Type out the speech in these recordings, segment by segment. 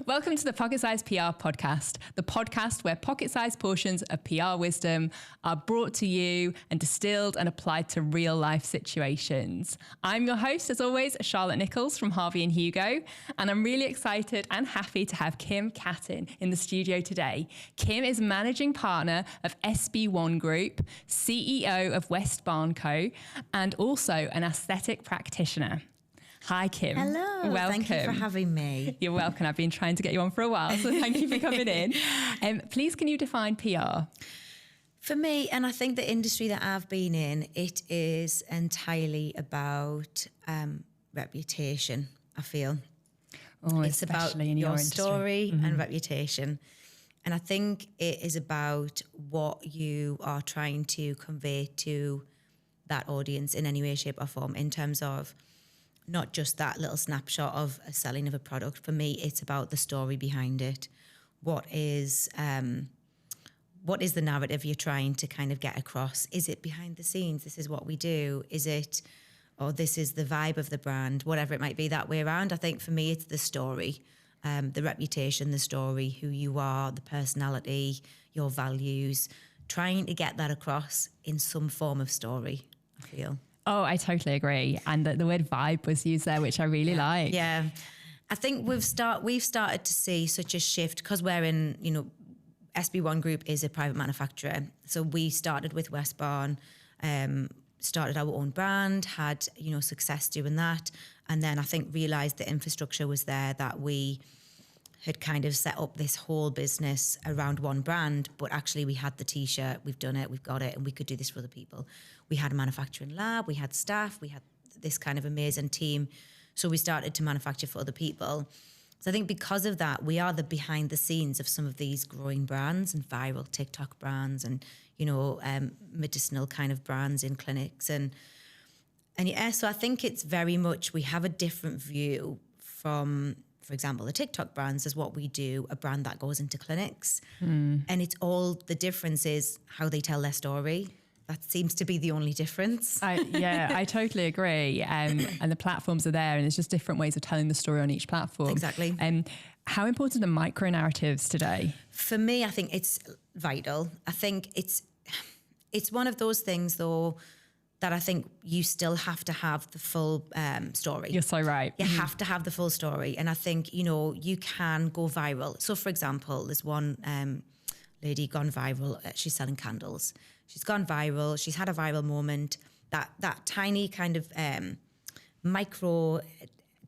Welcome to the Pocket Size PR podcast, the podcast where pocket-sized portions of PR wisdom are brought to you and distilled and applied to real life situations. I'm your host, as always, Charlotte Nichols from Harvey and Hugo, and I'm really excited and happy to have Kim Cattin in the studio today. Kim is managing partner of SB1 Group, CEO of West Barn Co, and also an aesthetic practitioner. Hi, Kim. Hello. Welcome. Thank you for having me. You're welcome. I've been trying to get you on for a while, so thank you for coming in. Please, can you define PR? For me, and I think the industry that I've been in, it is entirely about reputation, I feel. Oh, it's about in your industry. story and reputation. And I think it is about what you are trying to convey to that audience in any way, shape or form, in terms of not just that little snapshot of a selling of a product. For me, it's about the story behind it. What is the narrative you're trying to kind of get across? Is it behind the scenes? This is what we do. Is it, or this is the vibe of the brand, whatever it might be, that way around. I think for me, it's the story, the reputation, the story, who you are, the personality, your values, trying to get that across in some form of story, I feel. Oh, I totally agree. And the word vibe was used there, which I really like. Yeah. I think we've started to see such a shift because we're in, SB1 Group is a private manufacturer. So we started with West Barn, started our own brand, had, success doing that. And then I think realised the infrastructure was there, that we had kind of set up this whole business around one brand, but actually we had the T-shirt, we've done it, we've got it, and we could do this for other people. We had a manufacturing lab, we had staff, we had this kind of amazing team. So we started to manufacture for other people. So I think because of that, we are the behind the scenes of some of these growing brands and viral TikTok brands and, medicinal kind of brands in clinics. And yeah, so I think it's very much, we have a different view from, for example, the TikTok brands is what we do, a brand that goes into clinics. And it's all, the difference is how they tell their story. That seems to be the only difference. I totally agree. And the platforms are there, and there's just different ways of telling the story on each platform. Exactly. How important are micro narratives today? For me, I think it's vital. I think it's one of those things, though, that I think you still have to have the full story. You're so right. You have to have the full story. And I think, you can go viral. So, for example, there's one lady gone viral. She's selling candles. She's gone viral. She's had a viral moment. That tiny kind of micro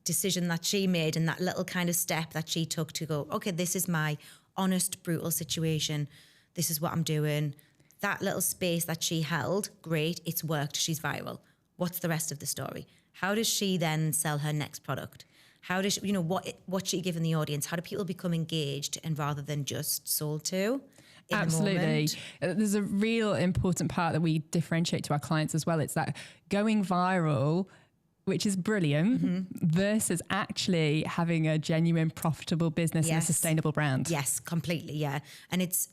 decision that she made and that little kind of step that she took to go, okay, this is my honest, brutal situation. This is what I'm doing. That little space that she held, great, it's worked, she's viral. What's the rest of the story? How does she then sell her next product? How does she, what's she giving the audience? How do people become engaged and rather than just sold to? Absolutely. There's a real important part that we differentiate to our clients as well. It's that going viral, which is brilliant, versus actually having a genuine, profitable business and a sustainable brand. Yes, completely, yeah. And it's,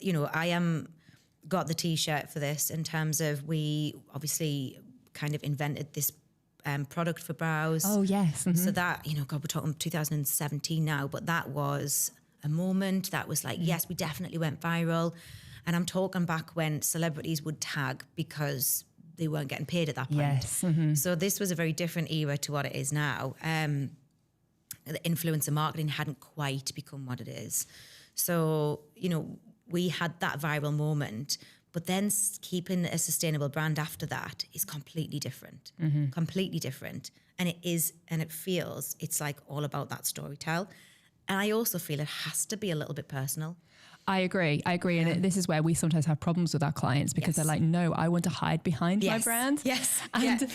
got the T-shirt for this in terms of, we obviously kind of invented this product for brows. Oh, yes. So that, we're talking 2017 now, but that was a moment that was like, yes, we definitely went viral. And I'm talking back when celebrities would tag because they weren't getting paid at that point. Yes. So this was a very different era to what it is now. The influencer marketing hadn't quite become what it is. So, we had that viral moment, but then keeping a sustainable brand after that is completely different, completely different. And it feels, it's like all about that storytell. And I also feel it has to be a little bit personal. I agree. Yeah. And this is where we sometimes have problems with our clients because they're like, no, I want to hide behind my brand. Yes. And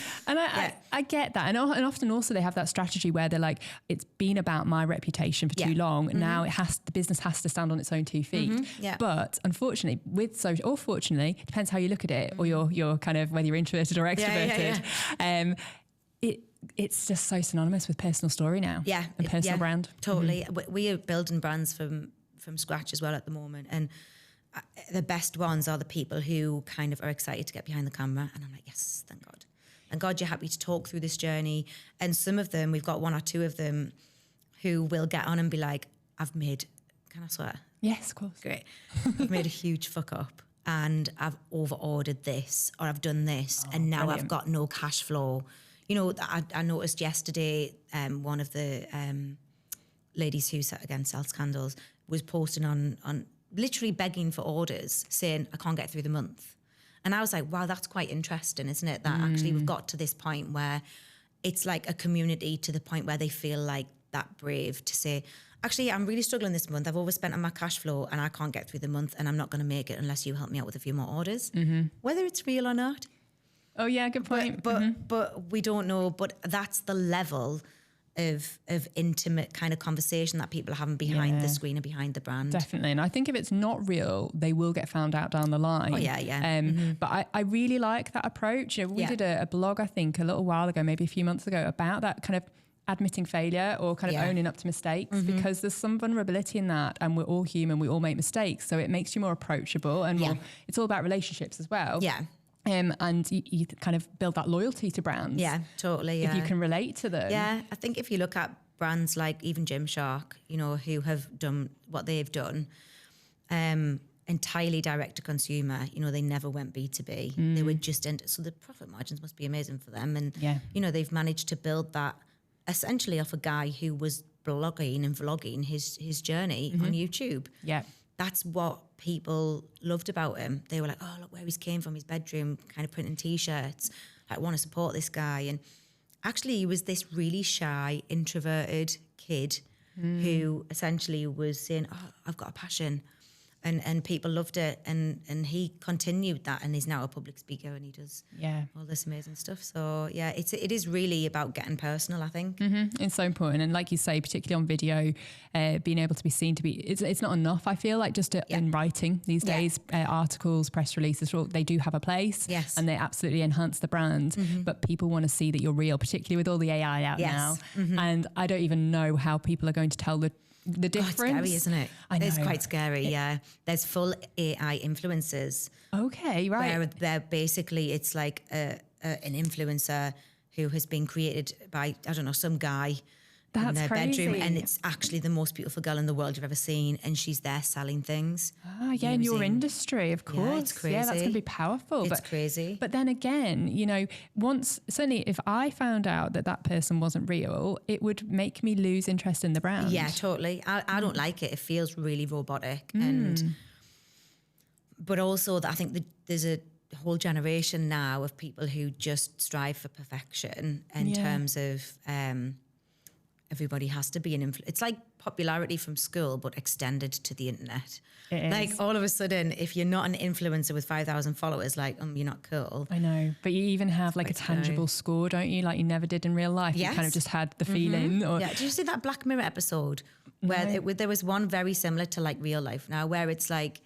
I get that. And often also they have that strategy where they're like, it's been about my reputation for too long. Now the business has to stand on its own 2 feet. But unfortunately with social, or fortunately, depends how you look at it or you're kind of, whether you're introverted or extroverted. It's just so synonymous with personal story now. Yeah. And personal brand. Totally. We are building brands from scratch as well at the moment, and the best ones are the people who kind of are excited to get behind the camera, and I'm like, yes, thank God you're happy to talk through this journey. And some of them, we've got 1 or 2 of them who will get on and be like, I've made, can I swear? Yes, of course. Great. I've made a huge fuck up and I've over-ordered this or I've done this and now brilliant. I've got no cash flow. You know, I noticed yesterday one of the ladies who sat against Self Scandals was posting on literally begging for orders, saying, I can't get through the month. And I was like, wow, that's quite interesting, isn't it? That actually we've got to this point where it's like a community to the point where they feel like that brave to say, actually, I'm really struggling this month. I've overspent on my cash flow and I can't get through the month and I'm not going to make it unless you help me out with a few more orders, whether it's real or not. Oh, yeah, good point. But we don't know. But that's the level of intimate kind of conversation that people are having behind the screen and behind the brand. Definitely. And I think if it's not real, they will get found out down the line. Oh, yeah. But I really like that approach. You know, we did a blog, I think, a little while ago, maybe a few months ago, about that kind of admitting failure or kind of owning up to mistakes, because there's some vulnerability in that, and we're all human, we all make mistakes. So it makes you more approachable and more, it's all about relationships as well. Yeah. And you kind of build that loyalty to brands. Yeah, totally. If you can relate to them. Yeah, I think if you look at brands like even Gymshark, you know, who have done what they've done, entirely direct to consumer, you know, they never went B2B. They were just, so the profit margins must be amazing for them. And, you know, they've managed to build that essentially off a guy who was blogging and vlogging his journey on YouTube. Yeah. That's what people loved about him. They were like, oh, look where he's came from, his bedroom, kind of printing T-shirts. I want to support this guy. And actually he was this really shy, introverted kid who essentially was saying, oh, I've got a passion. And people loved it. And he continued that and is now a public speaker and he does all this amazing stuff. So, yeah, it is really about getting personal, I think. It's so important. And like you say, particularly on video, being able to be seen to be, it's not enough, I feel like, just in writing these days. Articles, press releases, they do have a place. Yes. And they absolutely enhance the brand. But people want to see that you're real, particularly with all the AI out now. And I don't even know how people are going to tell the difference. Oh, it's scary, isn't it? I know. It's quite scary, yeah. There's full AI influencers. Okay, right. Where they're basically, it's like an influencer who has been created by, I don't know, some guy in their bedroom, and it's actually the most beautiful girl in the world you've ever seen, and she's there selling things. In your industry, of course. Yeah, it's crazy. Yeah, that's going to be powerful. It's crazy. But then again, you know, certainly if I found out that person wasn't real, it would make me lose interest in the brand. Yeah, totally. I don't like it. It feels really robotic. But also I think there's a whole generation now of people who just strive for perfection in terms of everybody has to be an influencer. It's like popularity from school, but extended to the internet. Like all of a sudden, if you're not an influencer with 5,000 followers, like, you're not cool. I know. But you even have like a tangible score, don't you? Like you never did in real life. Yes. You kind of just had the feeling. Or Did you see that Black Mirror episode where there was one very similar to like real life now, where it's like,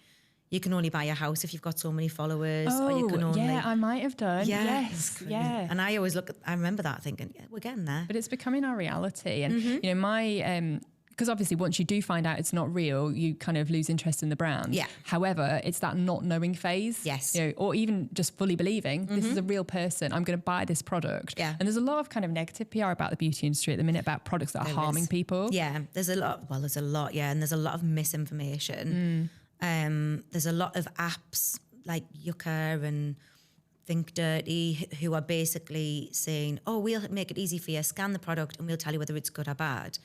you can only buy a house if you've got so many followers. Or you can only... I might have done. Yeah, yes, yeah. And I always I remember that thinking, we're getting there. But it's becoming our reality. And, you know, my... because obviously once you do find out it's not real, you kind of lose interest in the brand. Yeah. However, it's that not knowing phase. Yes. You know, or even just fully believing this is a real person. I'm going to buy this product. Yeah. And there's a lot of kind of negative PR about the beauty industry at the minute about products that are harming people. Yeah, there's a lot. Well, there's a lot, and there's a lot of misinformation. There's a lot of apps like Yucca and Think Dirty who are basically saying, oh, we'll make it easy for you, scan the product and we'll tell you whether it's good or bad.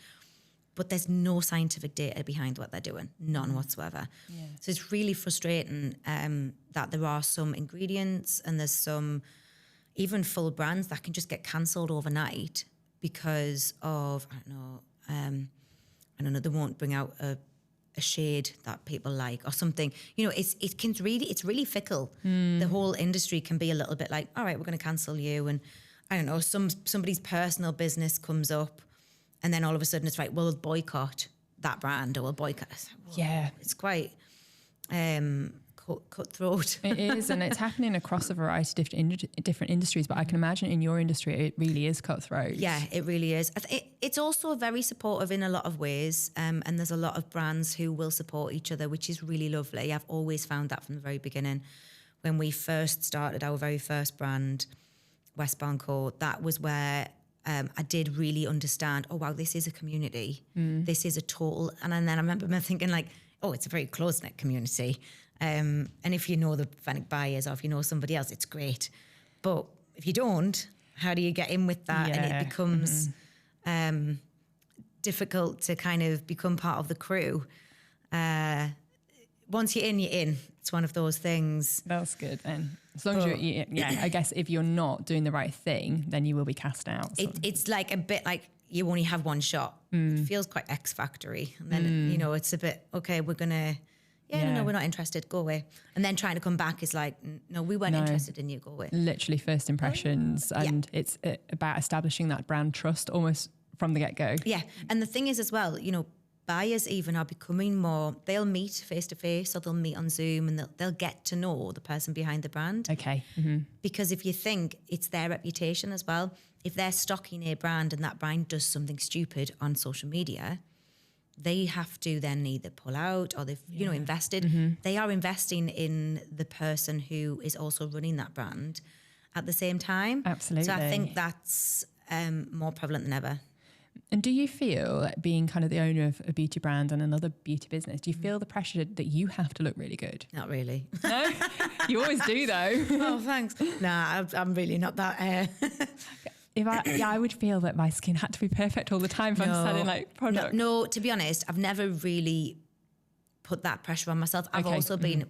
But there's no scientific data behind what they're doing, none whatsoever. Yeah. So it's really frustrating that there are some ingredients and there's some even full brands that can just get cancelled overnight because of, I don't know, they won't bring out a shade that people like or something. You know, it's really fickle. The whole industry can be a little bit like, all right, we're going to cancel you. And I don't know, somebody's personal business comes up and then all of a sudden it's right, we'll boycott that brand or we'll boycott. Yeah. It's quite cutthroat. It is, and it's happening across a variety of different industries, but I can imagine in your industry it really is cutthroat. Yeah, it really is. It's also very supportive in a lot of ways, and there's a lot of brands who will support each other, which is really lovely. I've always found that from the very beginning. When we first started our very first brand, Westbound Co., that was where I did really understand, oh, wow, this is a community. This is a total. And then I remember thinking like, oh, it's a very close-knit community. And if you know the Fennec buyers or if you know somebody else, it's great. But if you don't, how do you get in with that? And it becomes difficult to kind of become part of the crew. Once you're in. It's one of those things. That's good then. As long as you're, I guess if you're not doing the right thing, then you will be cast out. It's like a bit like you only have one shot. It feels quite X Factory. And then, it's a bit, okay, we're going to, no, we're not interested, go away. And then trying to come back is like, no, we weren't interested in you, go away. Literally first impressions. And it's about establishing that brand trust almost from the get-go. Yeah. And the thing is as well, buyers even are becoming more, they'll meet face to face or they'll meet on Zoom and they'll get to know the person behind the brand. Okay. Because if you think it's their reputation as well, if they're stocking a brand and that brand does something stupid on social media, they have to then either pull out or they've, invested. They are investing in the person who is also running that brand at the same time. Absolutely. So I think that's more prevalent than ever. And do you feel, being kind of the owner of a beauty brand and another beauty business, do you feel the pressure that you have to look really good? Not really. No? You always do though. Oh, thanks. Nah, I'm really not that. I would feel that my skin had to be perfect all the time if I'm selling like product. No, to be honest, I've never really put that pressure on myself. I've also been,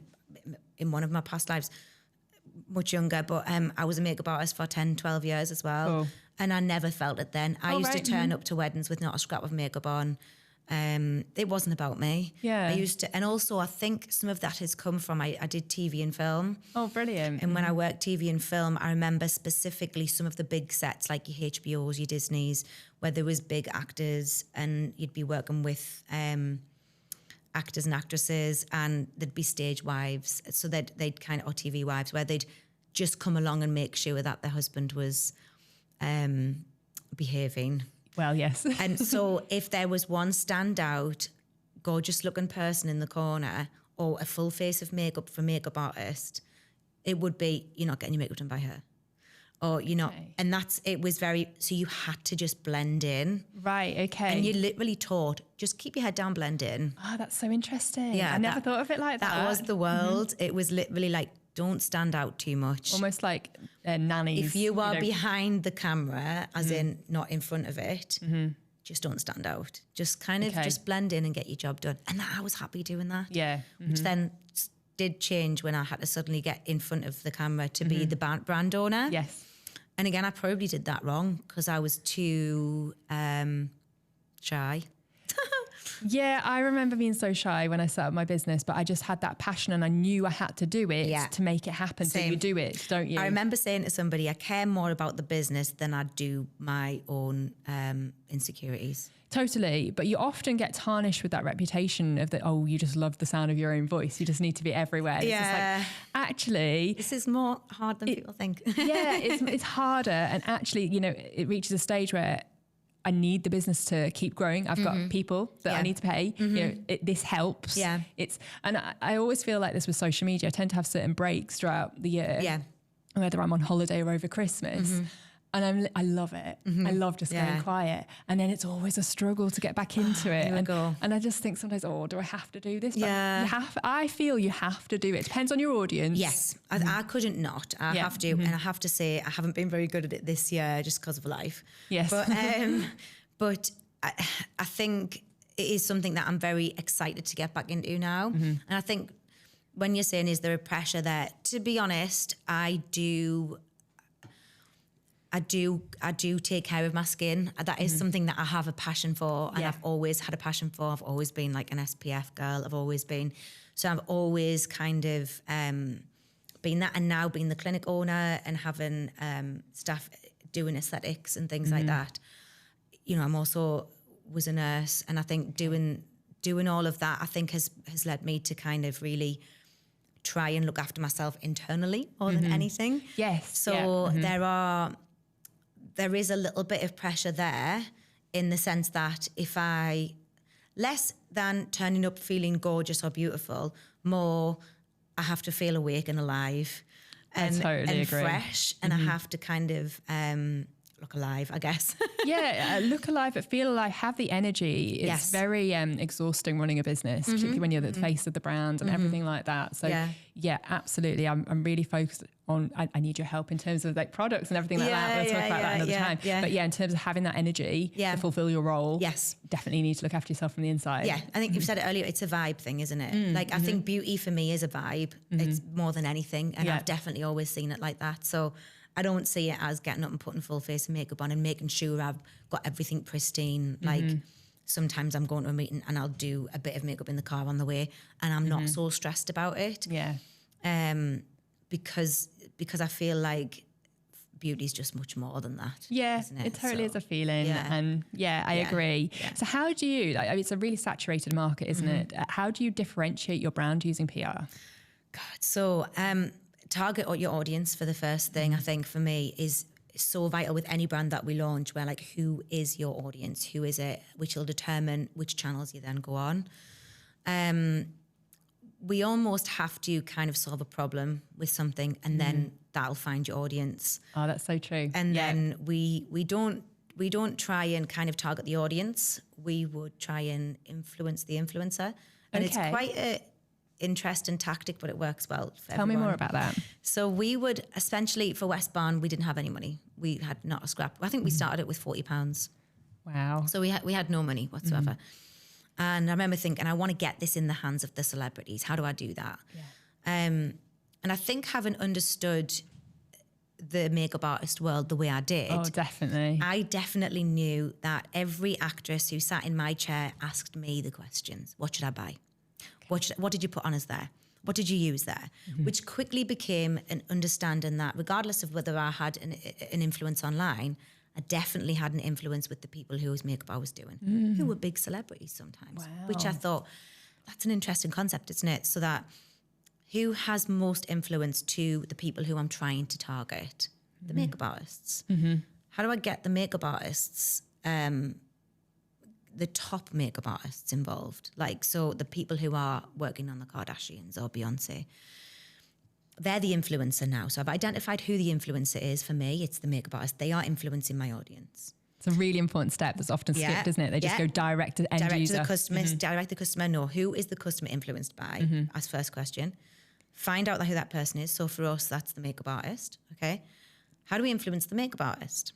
in one of my past lives, much younger, but I was a makeup artist for 10, 12 years as well. Cool. And I never felt it then. I used to turn up to weddings with not a scrap of makeup on. It wasn't about me. Yeah. I used to, and also I think some of that has come from, I did TV and film. Oh, brilliant. And when I worked TV and film, I remember specifically some of the big sets like your HBOs, your Disneys, where there was big actors and you'd be working with actors and actresses and there'd be stage wives. So they'd kind of, or TV wives, where they'd just come along and make sure that their husband was behaving. Well, yes. And so if there was one standout, gorgeous looking person in the corner or a full face of makeup for makeup artist, it would be, you're not getting your makeup done by her. Or, and it was very, so you had to just blend in. Right, okay. And you literally taught, just keep your head down, blend in. Oh, that's so interesting. Yeah, I never thought of it like that. That was the world. It was literally like, don't stand out too much. Almost like nannies. If you are behind the camera, as in not in front of it, just don't stand out. Just kind of just blend in and get your job done. And I was happy doing that. Yeah. Which then did change when I had to suddenly get in front of the camera to be the brand owner. Yes. And again, I probably did that wrong because I was too shy. Yeah, I remember being so shy when I set up my business, but I just had that passion and I knew I had to do it to make it happen. Same. So you do it, don't you? I remember saying to somebody, I care more about the business than I do my own insecurities. Totally. But you often get tarnished with that reputation of you just love the sound of your own voice. You just need to be everywhere. It's just like, actually, this is more hard than people think. It's harder. And actually, it reaches a stage where I need the business to keep growing. I've got people that I need to pay. This helps. Yeah. And I always feel like this with social media. I tend to have certain breaks throughout the year. Yeah. Whether I'm on holiday or over Christmas. And I love it. I love just going quiet. And then it's always a struggle to get back into it. And I just think sometimes, do I have to do this? But I feel you have to do it. It depends on your audience. Yes. I couldn't not. I have to. And I have to say, I haven't been very good at it this year just because of life. Yes. But I think it is something that I'm very excited to get back into now. And I think when you're saying, is there a pressure there? To be honest, I do take care of my skin. That is something that I have a passion for and I've always had a passion for. I've always been like an SPF girl. I've always been kind of been that, and now being the clinic owner and having staff doing aesthetics and things like that. I'm also was a nurse, and I think doing all of that, I think has led me to kind of really try and look after myself internally more than anything. Yes. So there is a little bit of pressure there in the sense that if I, less than turning up feeling gorgeous or beautiful, more I have to feel awake and alive and, I totally agree. fresh. And I have to kind of look alive, I guess. Look alive, but feel alive, have the energy. It's very exhausting running a business, particularly when you're the face of the brand and everything like that. So absolutely. I'm really focused on, I need your help in terms of like products and everything like that. We'll talk about that another time. But in terms of having that energy to fulfill your role, definitely need to look after yourself from the inside. Yeah, I think you've said it earlier, it's a vibe thing, isn't it? Like I think beauty for me is a vibe. It's more than anything. And I've definitely always seen it like that. So I don't see it as getting up and putting full face of makeup on and making sure I've got everything pristine. Like sometimes I'm going to a meeting and I'll do a bit of makeup in the car on the way and I'm not so stressed about it. Yeah. Because I feel like beauty is just much more than that. Yeah, isn't it? it totally is a feeling. And I agree. Yeah. So how do you, like, I mean, it's a really saturated market, isn't it? How do you differentiate your brand using PR? God, so target your audience for the first thing, I think for me is so vital with any brand that we launch, where like, who is your audience? Who is it? Which will determine which channels you then go on. We almost have to kind of solve a problem with something and then that'll find your audience. Oh, that's so true. And then we don't try and kind of target the audience. We would try and influence the influencer. And it's quite a interesting tactic, but it works well for Tell everyone. me more about that. So we would essentially, for West Barn, we didn't have any money. We had not a scrap. I think we started it with £40. Wow. So we had no money whatsoever. And I remember thinking, I want to get this in the hands of the celebrities. How do I do that? Yeah. And I think having understood the makeup artist world the way I did. Oh, definitely. I definitely knew that every actress who sat in my chair asked me the questions. What should I buy? What did you put on us there? What did you use there? Which quickly became an understanding that regardless of whether I had an influence online, I definitely had an influence with the people whose makeup I was doing, who were big celebrities sometimes, which I thought, that's an interesting concept, isn't it? So that who has most influence to the people who I'm trying to target? The makeup artists. How do I get the makeup artists, the top makeup artists involved? Like, so the people who are working on the Kardashians or Beyonce, they're the influencer now. So I've identified who the influencer is. For me, it's the makeup artist. They are influencing my audience. It's a really important step that's often skipped, isn't it? They just go direct to end user. Direct to the customer, direct the customer. No, who is the customer influenced by? As first question. Find out who that person is. So for us, that's the makeup artist. Okay. How do we influence the makeup artist?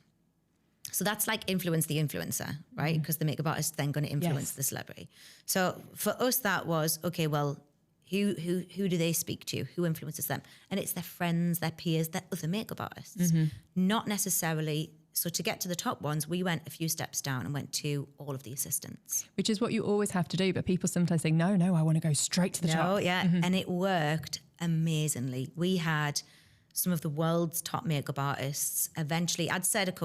So that's like influence the influencer, right? Because the makeup artist is then going to influence the celebrity. So for us, that was, okay, well, who do they speak to? Who influences them? And it's their friends, their peers, their other makeup artists. Not necessarily. So to get to the top ones, we went a few steps down and went to all of the assistants. Which is what you always have to do. But people sometimes think, no, I want to go straight to the top. Oh, yeah. And it worked amazingly. We had some of the world's top makeup artists. Eventually, I'd said,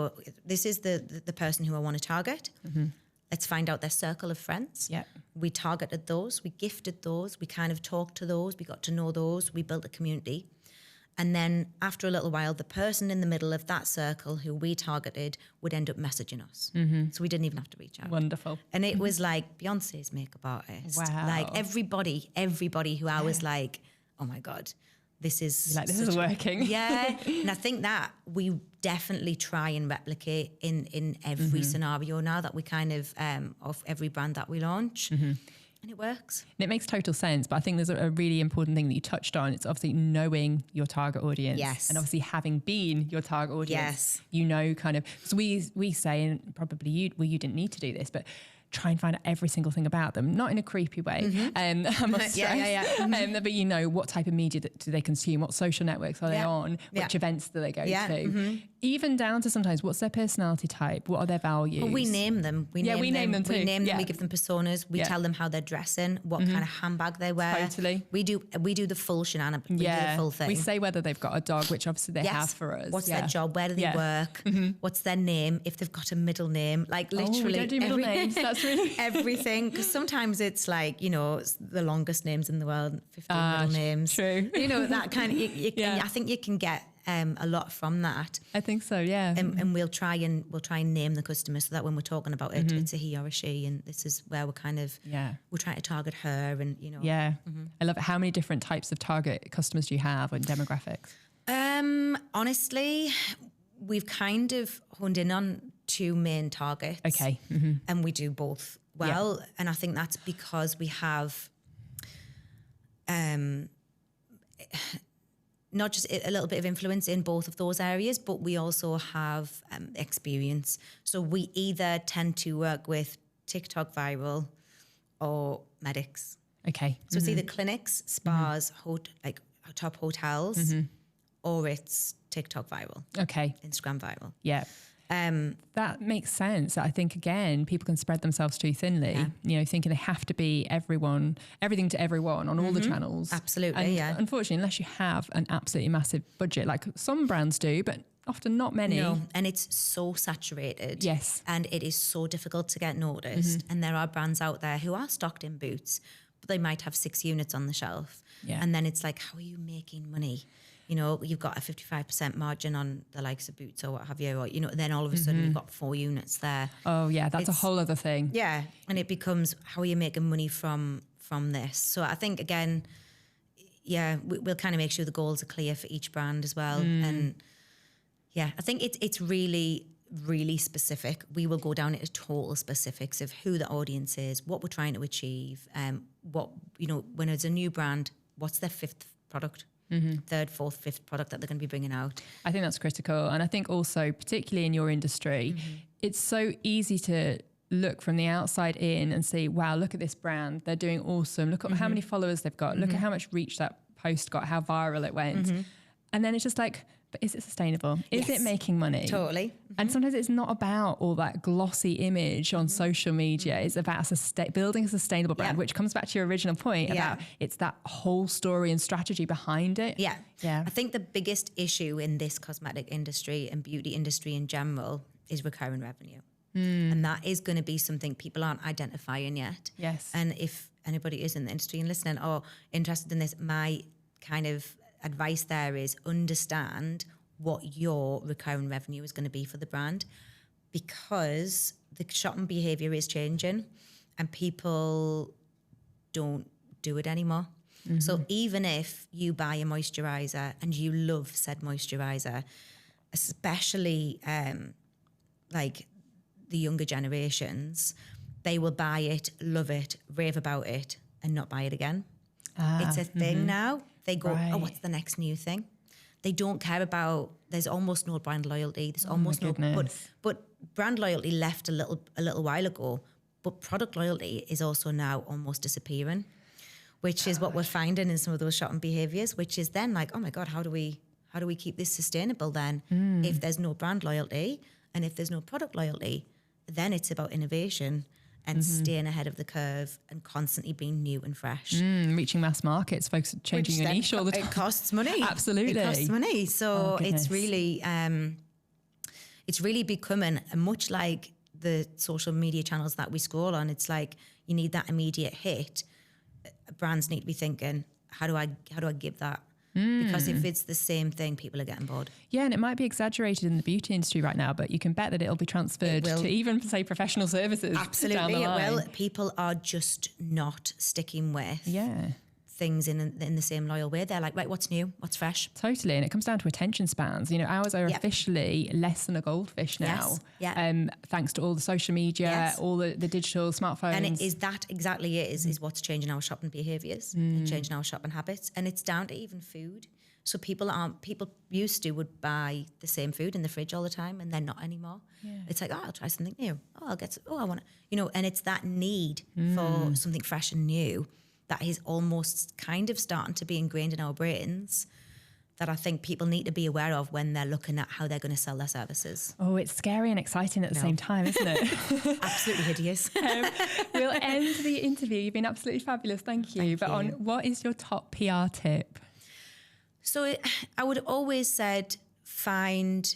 this is the person who I want to target. Let's find out their circle of friends. Yeah. We targeted those. We gifted those. We kind of talked to those. We got to know those. We built a community. And then after a little while, the person in the middle of that circle who we targeted would end up messaging us. So we didn't even have to reach out. Wonderful. And it was like Beyonce's makeup artist. Wow. Like everybody who I was like, oh my God, this is... Like, this is working. Yeah. And I think that we definitely try and replicate in every scenario now that we kind of every brand that we launch. And it works. And it makes total sense. But I think there's a really important thing that you touched on. It's obviously knowing your target audience. Yes. And obviously having been your target audience, you know, kind of, so we say, and probably you didn't need to do this, but try and find out every single thing about them, not in a creepy way. I must stress. But you know, what type of media do they consume? What social networks are they on? Which events do they go to? Even down to sometimes, what's their personality type? What are their values? Well, we name them. We name them too. We name them. We give them personas. We tell them how they're dressing, what kind of handbag they wear. Totally. We do the full shenanigan. We do the full thing. We say whether they've got a dog, which obviously they have for us. What's their job? Where do they work? What's their name? If they've got a middle name, like literally. We don't do middle names. That's really everything. Because sometimes it's like, you know, it's the longest names in the world, 15 middle names. True. You know, that kind of. I think you can get a lot from that. I think so, yeah. And we'll try and name the customer so that when we're talking about it, it's a he or a she, and this is where we're kind of we're trying to target her, and you know. Yeah, I love it. How many different types of target customers do you have and demographics? Honestly, we've kind of honed in on 2 main targets. Okay. And we do both well. And I think that's because we have not just a little bit of influence in both of those areas, but we also have experience. So we either tend to work with TikTok viral or medics. Okay. So it's either clinics, spas, like top hotels, or it's TikTok viral. Okay. Instagram viral. Yeah. That makes sense. I think, again, people can spread themselves too thinly, thinking they have to be everything to everyone on all the channels. Absolutely, and unfortunately, unless you have an absolutely massive budget, like some brands do, but often not many. No, and it's so saturated. Yes. And it is so difficult to get noticed. And there are brands out there who are stocked in Boots, but they might have 6 units on the shelf. Yeah. And then it's like, how are you making money? You've got a 55% margin on the likes of Boots or what have you, or, then all of a sudden you've got 4 units there. Oh yeah, that's a whole other thing. Yeah. And it becomes, how are you making money from this? So I think, again, we'll kind of make sure the goals are clear for each brand as well. And I think it's really, really specific. We will go down into total specifics of who the audience is, what we're trying to achieve, when it's a new brand, what's their 5th product? 3rd, 4th, 5th product that they're going to be bringing out. I think that's critical. And I think also, particularly in your industry, it's so easy to look from the outside in and see, wow, look at this brand. They're doing awesome. Look at how many followers they've got. Look at how much reach that post got, how viral it went. And then it's just like, but is it sustainable? Is it making money? Totally. And sometimes it's not about all that glossy image on social media. It's about building a sustainable brand, which comes back to your original point about it's that whole story and strategy behind it. Yeah. I think the biggest issue in this cosmetic industry and beauty industry in general is recurring revenue. And that is going to be something people aren't identifying yet. Yes. And if anybody is in the industry and listening or interested in this, my kind of advice there is understand what your recurring revenue is going to be for the brand, because the shopping behavior is changing and people don't do it anymore. So even if you buy a moisturizer and you love said moisturizer, especially like the younger generations, they will buy it, love it, rave about it, and not buy it again. It's a thing now. They go, oh, what's the next new thing? They don't care about, there's almost no brand loyalty. There's almost no, but brand loyalty left a little while ago, but product loyalty is also now almost disappearing, which is what we're finding in some of those shopping behaviors, which is then like, oh my God, how do we keep this sustainable then? If there's no brand loyalty and if there's no product loyalty, then it's about innovation and staying ahead of the curve and constantly being new and fresh. Reaching mass markets, folks changing your niche all the time. It costs money. Absolutely. It costs money. So it's really becoming much like the social media channels that we scroll on. It's like you need that immediate hit. Brands need to be thinking, how do I give that? Because if it's the same thing, people are getting bored. Yeah, and it might be exaggerated in the beauty industry right now, but you can bet that it'll be transferred to even, say, professional services. Absolutely, down the line. It will. People are just not sticking with things in the same loyal way. They're like, right, what's new? What's fresh? Totally, and it comes down to attention spans. Ours are officially less than a goldfish now. Thanks to all the social media, all the digital smartphones. And it is that exactly is what's changing our shopping behaviours and changing our shopping habits. And it's down to even food. So people used to would buy the same food in the fridge all the time, and they're not anymore. It's like, I'll try something new. I want to, and it's that need for something fresh and new that is almost kind of starting to be ingrained in our brains, that I think people need to be aware of when they're looking at how they're going to sell their services. Oh, it's scary and exciting at the same time, isn't it? Absolutely hideous. We'll end the interview. You've been absolutely fabulous. Thank you. On what is your top PR tip? So I would always said, find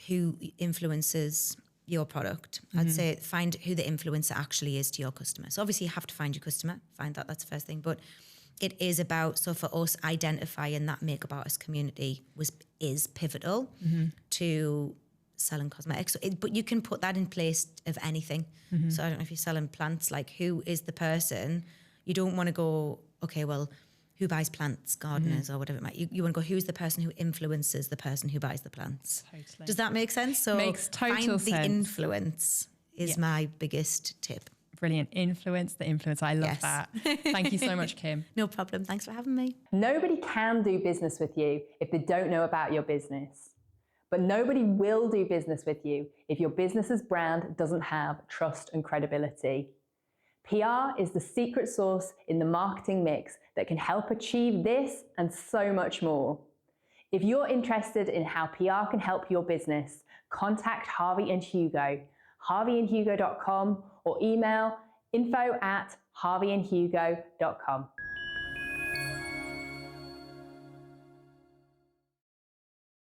who influences your product. I'd say find who the influencer actually is to your customer. So obviously you have to find your customer, that's the first thing. But it is about, so for us, identifying that makeup artist community is pivotal to selling cosmetics. But you can put that in place of anything. So I don't know if you're selling plants, like who is the person? You don't want to go, okay, well, who buys plants, gardeners, or whatever it might. You want to go, who's the person who influences the person who buys the plants? Totally. Does that make sense? So Makes total find the sense. influence is my biggest tip. Brilliant. Influence the influence. I love that. Thank you so much, Kim. No problem. Thanks for having me. Nobody can do business with you if they don't know about your business. But nobody will do business with you if your business's brand doesn't have trust and credibility. PR is the secret sauce in the marketing mix that can help achieve this and so much more. If you're interested in how PR can help your business, contact Harvey and Hugo, harveyandhugo.com, or email info@harveyandhugo.com.